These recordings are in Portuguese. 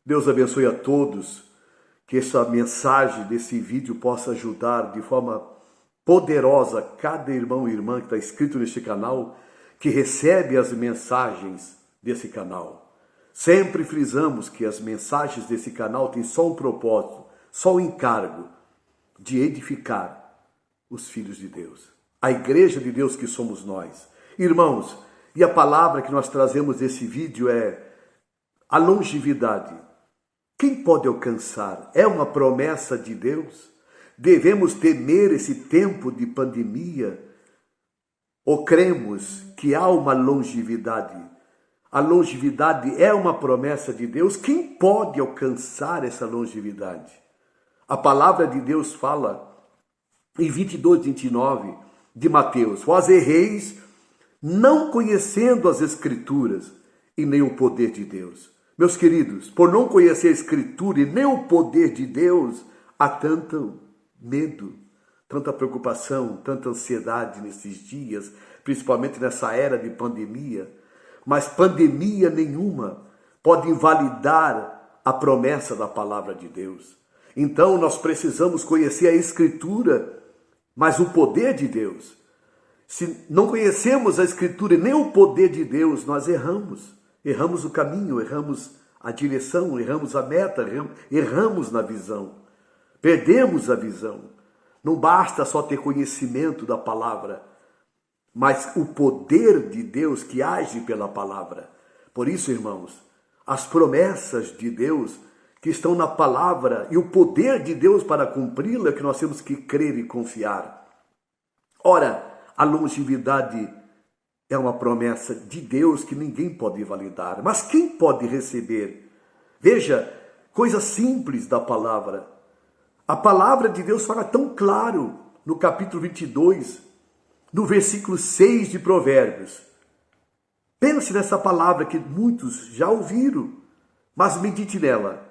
Deus abençoe a todos, que essa mensagem desse vídeo possa ajudar de forma poderosa cada irmão e irmã que está inscrito neste canal, que recebe as mensagens desse canal. Sempre frisamos que as mensagens desse canal têm só um propósito, só um encargo de edificar os filhos de Deus, a igreja de Deus que somos nós. Irmãos, e a palavra que nós trazemos nesse vídeo é a longevidade. Quem pode alcançar? É uma promessa de Deus? Devemos temer esse tempo de pandemia? Ou cremos que há uma longevidade? A longevidade é uma promessa de Deus? Quem pode alcançar essa longevidade? A palavra de Deus fala em 22, 29 de Mateus: vós erreis não conhecendo as Escrituras e nem o poder de Deus. Meus queridos, por não conhecer a Escritura e nem o poder de Deus, há tanto medo, tanta preocupação, tanta ansiedade nesses dias, principalmente nessa era de pandemia. Mas pandemia nenhuma pode invalidar a promessa da palavra de Deus. Então nós precisamos conhecer a Escritura, mas o poder de Deus. Se não conhecemos a Escritura e nem o poder de Deus, nós erramos. Erramos o caminho, erramos a direção, erramos a meta, erramos na visão. Perdemos a visão. Não basta só ter conhecimento da palavra, mas o poder de Deus que age pela palavra. Por isso, irmãos, as promessas de Deus que estão na palavra e o poder de Deus para cumpri-la é que nós temos que crer e confiar. Ora, a longevidade é uma promessa de Deus que ninguém pode validar. Mas quem pode receber? Veja, coisa simples da palavra. A palavra de Deus fala tão claro no capítulo 22, no versículo 6 de Provérbios. Pense nessa palavra que muitos já ouviram, mas medite nela.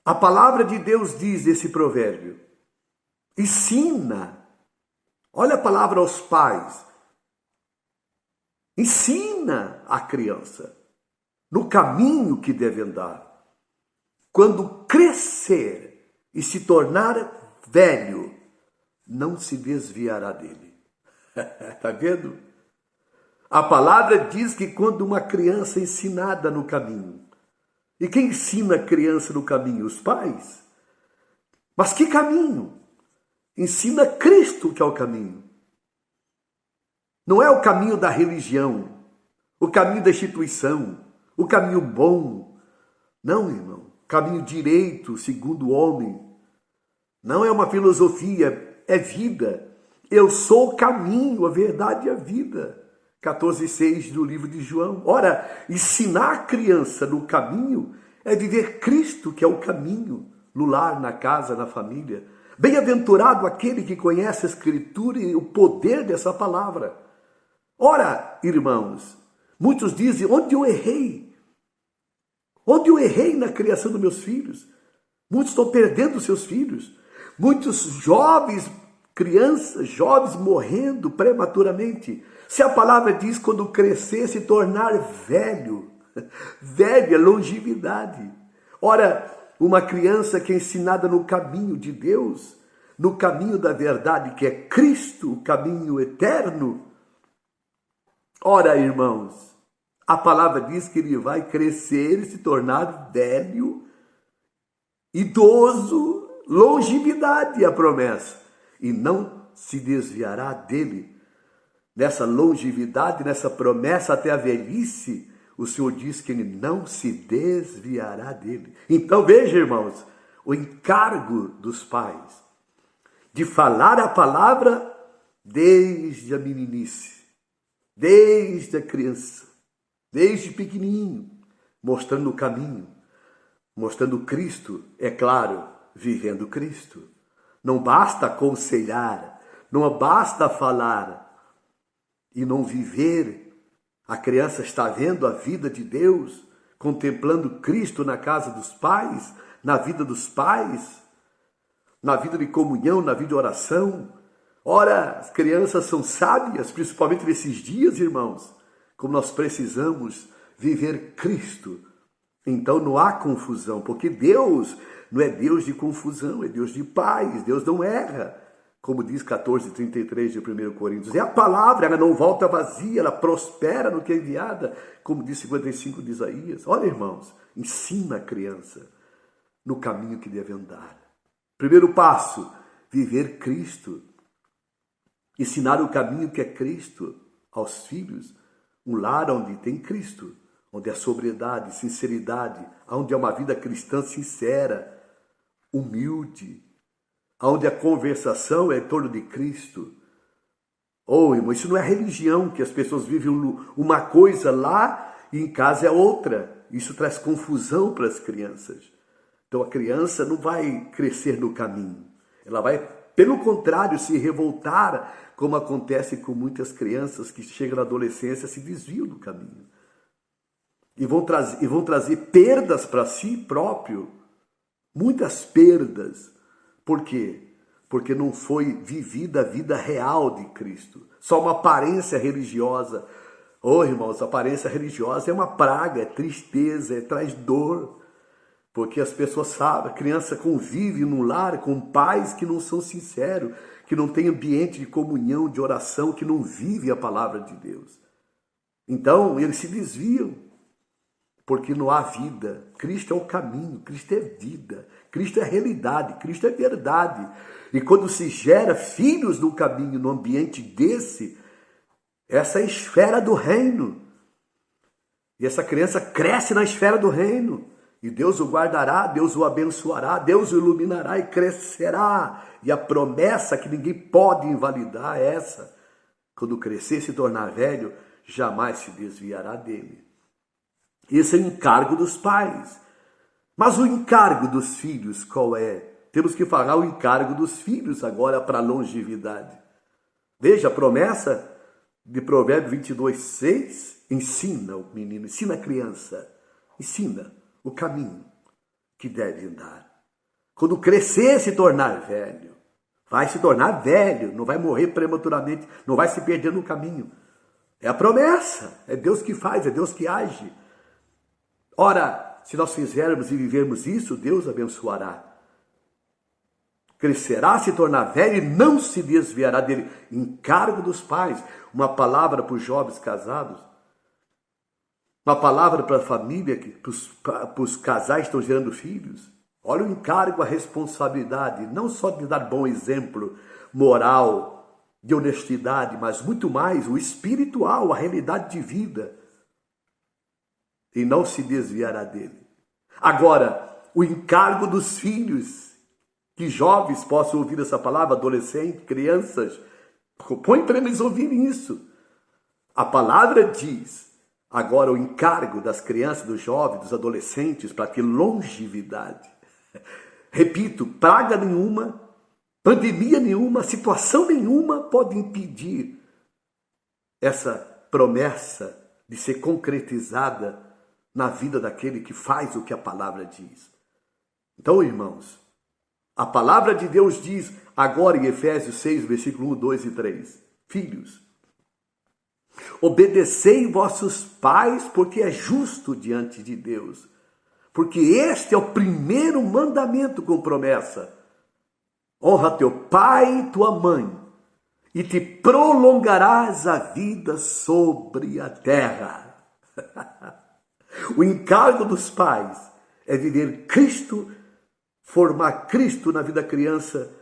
A palavra de Deus diz nesse provérbio: ensina. Olha a palavra aos pais. Ensina a criança no caminho que deve andar. Quando crescer e se tornar velho, não se desviará dele. Está vendo? A palavra diz que quando uma criança é ensinada no caminho, e quem ensina a criança no caminho? Os pais. Mas que caminho? Ensina Cristo que é o caminho. Não é o caminho da religião, o caminho da instituição, o caminho bom. Não, irmão. Caminho direito, segundo o homem. Não é uma filosofia, é vida. Eu sou o caminho, a verdade e a vida. 14,6 do livro de João. Ora, ensinar a criança no caminho é viver Cristo, que é o caminho, no lar, na casa, na família. Bem-aventurado aquele que conhece a Escritura e o poder dessa palavra. Ora, irmãos, muitos dizem: onde eu errei? Onde eu errei na criação dos meus filhos? Muitos estão perdendo seus filhos. Muitos jovens, crianças, jovens morrendo prematuramente. Se a palavra diz quando crescer, se tornar velho. Velho é longevidade. Ora, uma criança que é ensinada no caminho de Deus, no caminho da verdade, que é Cristo, o caminho eterno. Ora, irmãos, a palavra diz que ele vai crescer e se tornar velho, idoso, longevidade é a promessa, e não se desviará dele. Nessa longevidade, nessa promessa até a velhice, o Senhor diz que ele não se desviará dele. Então veja, irmãos, o encargo dos pais de falar a palavra desde a meninice, desde a criança, desde pequenininho, mostrando o caminho, mostrando Cristo, é claro, vivendo Cristo. Não basta aconselhar, não basta falar e não viver. A criança está vendo a vida de Deus, contemplando Cristo na casa dos pais, na vida dos pais, na vida de comunhão, na vida de oração. Ora, as crianças são sábias, principalmente nesses dias, irmãos, como nós precisamos viver Cristo Então não há confusão, porque Deus não é Deus de confusão, é Deus de paz, Deus não erra. Como diz 14:33 de 1 Coríntios, é a palavra, ela não volta vazia, ela prospera no que é enviada, como diz 55 de Isaías. Olha, irmãos, ensina a criança no caminho que deve andar. Primeiro passo, viver Cristo. Ensinar o caminho que é Cristo aos filhos. Um lar onde tem Cristo, onde há sobriedade, sinceridade, onde há uma vida cristã sincera, humilde, onde a conversação é em torno de Cristo. Oh, irmão, isso não é religião, que as pessoas vivem uma coisa lá e em casa é outra. Isso traz confusão para as crianças. Então a criança não vai crescer no caminho. Ela vai, pelo contrário, se revoltar, como acontece com muitas crianças que chegam na adolescência e se desviam do caminho. E vão trazer perdas para si próprio. Muitas perdas. Por quê? Porque não foi vivida a vida real de Cristo. Só uma aparência religiosa. Oh, irmãos, a aparência religiosa é uma praga, é tristeza, traz dor. Porque as pessoas sabem, a criança convive num lar com pais que não são sinceros, que não têm ambiente de comunhão, de oração, que não vivem a palavra de Deus. Então, eles se desviam. Porque não há vida. Cristo é o caminho, Cristo é vida, Cristo é realidade, Cristo é verdade. E quando se gera filhos no caminho, no ambiente desse, essa é a esfera do reino. E essa criança cresce na esfera do reino. E Deus o guardará, Deus o abençoará, Deus o iluminará e crescerá. E a promessa que ninguém pode invalidar é essa. Quando crescer e se tornar velho, jamais se desviará dele. Esse é o encargo dos pais. Mas o encargo dos filhos qual é? Temos que falar o encargo dos filhos agora para a longevidade. Veja a promessa de Provérbios 22:6. Ensina o menino, ensina a criança, ensina o caminho que deve andar. Quando crescer e se tornar velho, vai se tornar velho, não vai morrer prematuramente, não vai se perder no caminho. É a promessa, é Deus que faz, é Deus que age. Ora, se nós fizermos e vivermos isso, Deus abençoará. Crescerá, se tornar velho e não se desviará dele. Encargo dos pais. Uma palavra para os jovens casados. Uma palavra para a família, para os casais que estão gerando filhos. Olha o encargo, a responsabilidade, não só de dar bom exemplo moral, de honestidade, mas muito mais o espiritual, a realidade de vida. E não se desviará dele. Agora, o encargo dos filhos, que jovens possam ouvir essa palavra, adolescentes, crianças, põe para eles ouvirem isso. A palavra diz, agora o encargo das crianças, dos jovens, dos adolescentes, para ter longevidade. Repito, praga nenhuma, pandemia nenhuma, situação nenhuma pode impedir essa promessa de ser concretizada na vida daquele que faz o que a palavra diz. Então, irmãos, a palavra de Deus diz agora em Efésios 6, versículo 1, 2 e 3. Filhos, obedecei vossos pais, porque é justo diante de Deus. Porque este é o primeiro mandamento com promessa. Honra teu pai e tua mãe, e te prolongarás a vida sobre a terra. O encargo dos pais é viver Cristo, formar Cristo na vida da criança,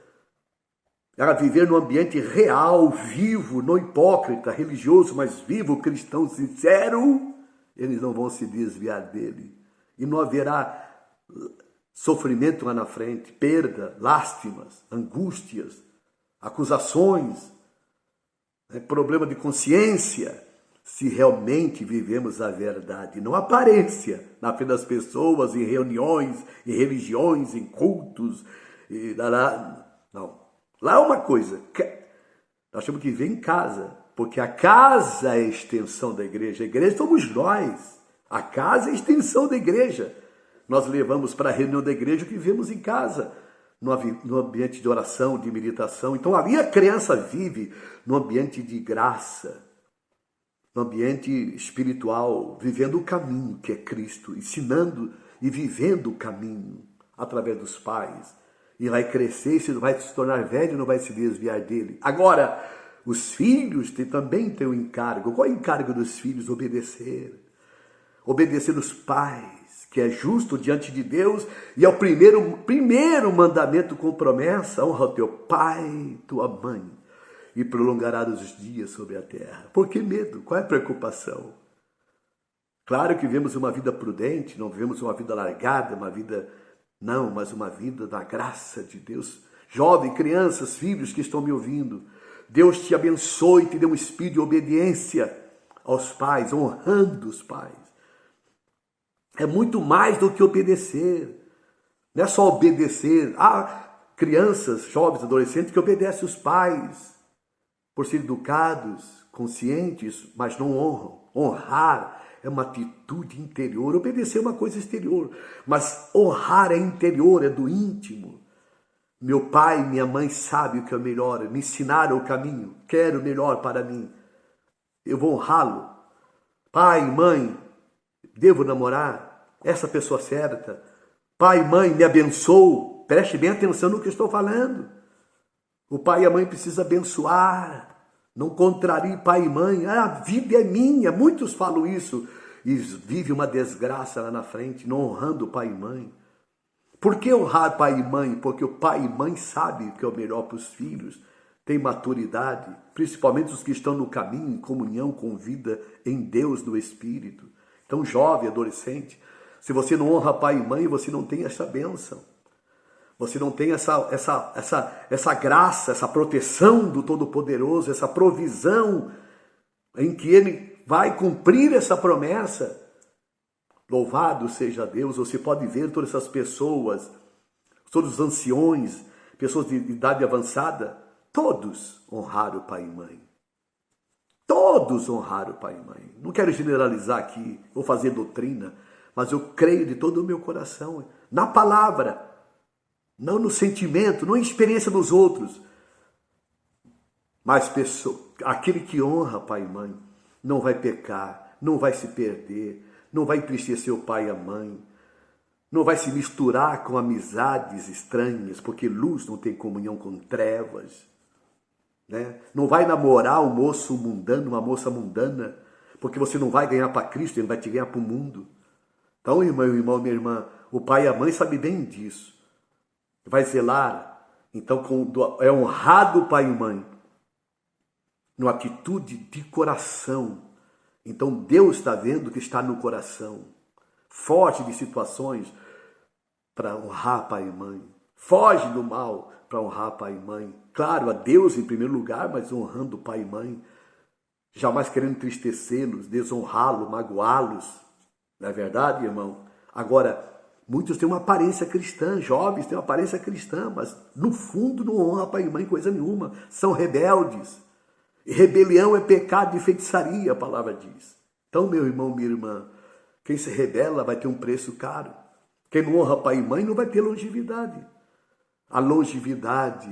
ela viver num ambiente real, vivo, não hipócrita, religioso, mas vivo, cristão, sincero. Eles não vão se desviar dele. E não haverá sofrimento lá na frente, perda, lástimas, angústias, acusações, problema de consciência, se realmente vivemos a verdade, não a aparência, na frente das pessoas, em reuniões, em religiões, em cultos. Não. Lá é uma coisa, nós temos que viver em casa, porque a casa é a extensão da igreja. A igreja somos nós. A casa é a extensão da igreja. Nós levamos para a reunião da igreja o que vivemos em casa, no ambiente de oração, de meditação. Então ali a criança vive no ambiente de graça. no ambiente espiritual, vivendo o caminho que é Cristo, ensinando e vivendo o caminho através dos pais. E vai crescer, vai se tornar velho e não vai se desviar dele. Agora, os filhos também têm um encargo. Qual é o encargo dos filhos? Obedecer. Obedecer os pais, que é justo diante de Deus, e é o primeiro mandamento com promessa: honra o teu pai, tua mãe, e prolongarás os dias sobre a terra. Por que medo? Qual é a preocupação? Claro que vivemos uma vida prudente, não vivemos uma vida largada, mas uma vida na graça de Deus. Jovem, crianças, filhos que estão me ouvindo, Deus te abençoe e te dê um espírito de obediência aos pais, honrando os pais. É muito mais do que obedecer. Não é só obedecer. Há crianças, jovens, adolescentes que obedecem os pais por ser educados, conscientes, mas não honram. Honrar é uma atitude interior. Obedecer é uma coisa exterior, mas honrar é interior, é do íntimo. Meu pai e minha mãe sabem o que é melhor, me ensinaram o caminho, quero o melhor para mim. Eu vou honrá-lo. Pai, mãe, devo namorar essa pessoa certa? Pai, mãe, me abençoe. Preste bem atenção no que eu estou falando. O pai e a mãe precisam abençoar. Não contrarie pai e mãe. A vida é minha. Muitos falam isso e vivem uma desgraça lá na frente, não honrando pai e mãe. Por que honrar pai e mãe? Porque o pai e mãe sabem o que é o melhor para os filhos. Tem maturidade, principalmente os que estão no caminho, em comunhão com vida em Deus, no Espírito. Então, jovem, adolescente, se você não honra pai e mãe, você não tem essa bênção. Você não tem essa graça, essa proteção do Todo-Poderoso, essa provisão em que Ele vai cumprir essa promessa. Louvado seja Deus. Você pode ver todas essas pessoas, todos os anciões, pessoas de idade avançada, todos honraram pai e mãe. Todos honraram pai e mãe. Não quero generalizar aqui, vou fazer doutrina, mas eu creio de todo o meu coração, na palavra, não no sentimento, não em experiência dos outros. Mas aquele que honra pai e mãe não vai pecar, não vai se perder, não vai entristecer o pai e a mãe, não vai se misturar com amizades estranhas, porque luz não tem comunhão com trevas. Né? Não vai namorar um moço mundano, uma moça mundana, porque você não vai ganhar para Cristo, Ele vai te ganhar para o mundo. Então, irmão, minha irmã, o pai e a mãe sabem bem disso. Vai zelar. Então, é honrado o pai e mãe, numa atitude de coração. Então, Deus está vendo o que está no coração. Foge de situações para honrar pai e mãe. Foge do mal para honrar pai e mãe. Claro, a Deus em primeiro lugar, mas honrando pai e mãe. Jamais querendo entristecê-los, desonrá-los, magoá-los. Não é verdade, irmão? Agora, muitos têm uma aparência cristã, jovens têm uma aparência cristã, mas no fundo não honra pai e mãe coisa nenhuma. São rebeldes. E rebelião é pecado de feitiçaria, a palavra diz. Então, meu irmão, minha irmã, quem se rebela vai ter um preço caro. Quem não honra pai e mãe não vai ter longevidade. A longevidade,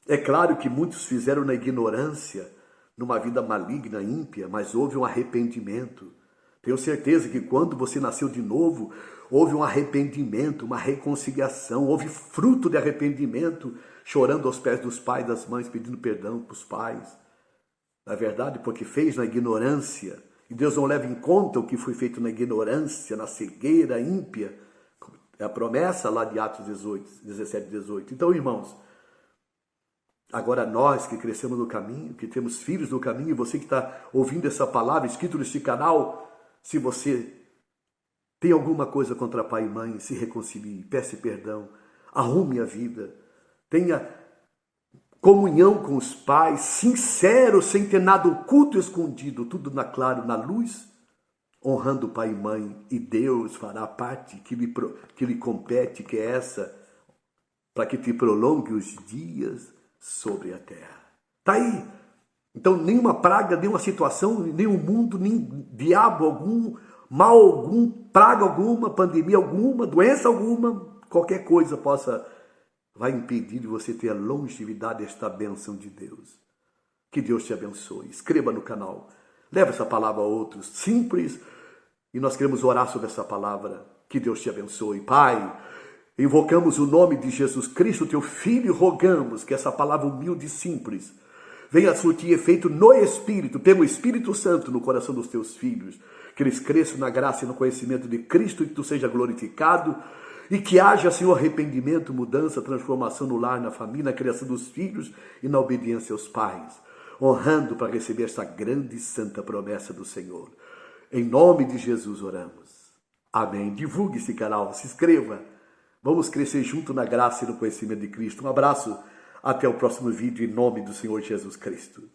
é claro que muitos fizeram na ignorância, numa vida maligna, ímpia, mas houve um arrependimento. Tenho certeza que quando você nasceu de novo, houve um arrependimento, uma reconciliação, houve fruto de arrependimento, chorando aos pés dos pais e das mães, pedindo perdão para os pais. Na verdade, porque fez na ignorância, e Deus não leva em conta o que foi feito na ignorância, na cegueira ímpia. É a promessa lá de Atos 17, 18. Então, irmãos, agora nós que crescemos no caminho, que temos filhos no caminho, e você que está ouvindo essa palavra, inscrito neste canal, se você tem alguma coisa contra pai e mãe, se reconcilie, peça perdão, arrume a vida, tenha comunhão com os pais, sincero, sem ter nada oculto escondido, tudo na claro, na luz, honrando pai e mãe, e Deus fará a parte que lhe compete, que é essa, para que te prolongue os dias sobre a terra. Está aí. Então, nenhuma praga, nenhuma situação, nenhum mundo, nem diabo algum, mal algum, praga alguma, pandemia alguma, doença alguma, qualquer coisa vai impedir de você ter a longevidade desta bênção de Deus. Que Deus te abençoe. Inscreva no canal. Leva essa palavra a outros, simples, e nós queremos orar sobre essa palavra. Que Deus te abençoe. Pai, invocamos o nome de Jesus Cristo, teu Filho, e rogamos que essa palavra humilde e simples venha surtir efeito no Espírito, pelo Espírito Santo, no coração dos teus filhos. Que eles cresçam na graça e no conhecimento de Cristo e que tu seja glorificado. E que haja, Senhor, arrependimento, mudança, transformação no lar, na família, na criação dos filhos e na obediência aos pais. Honrando para receber esta grande e santa promessa do Senhor. Em nome de Jesus oramos. Amém. Divulgue esse canal, se inscreva. Vamos crescer junto na graça e no conhecimento de Cristo. Um abraço. Até o próximo vídeo em nome do Senhor Jesus Cristo.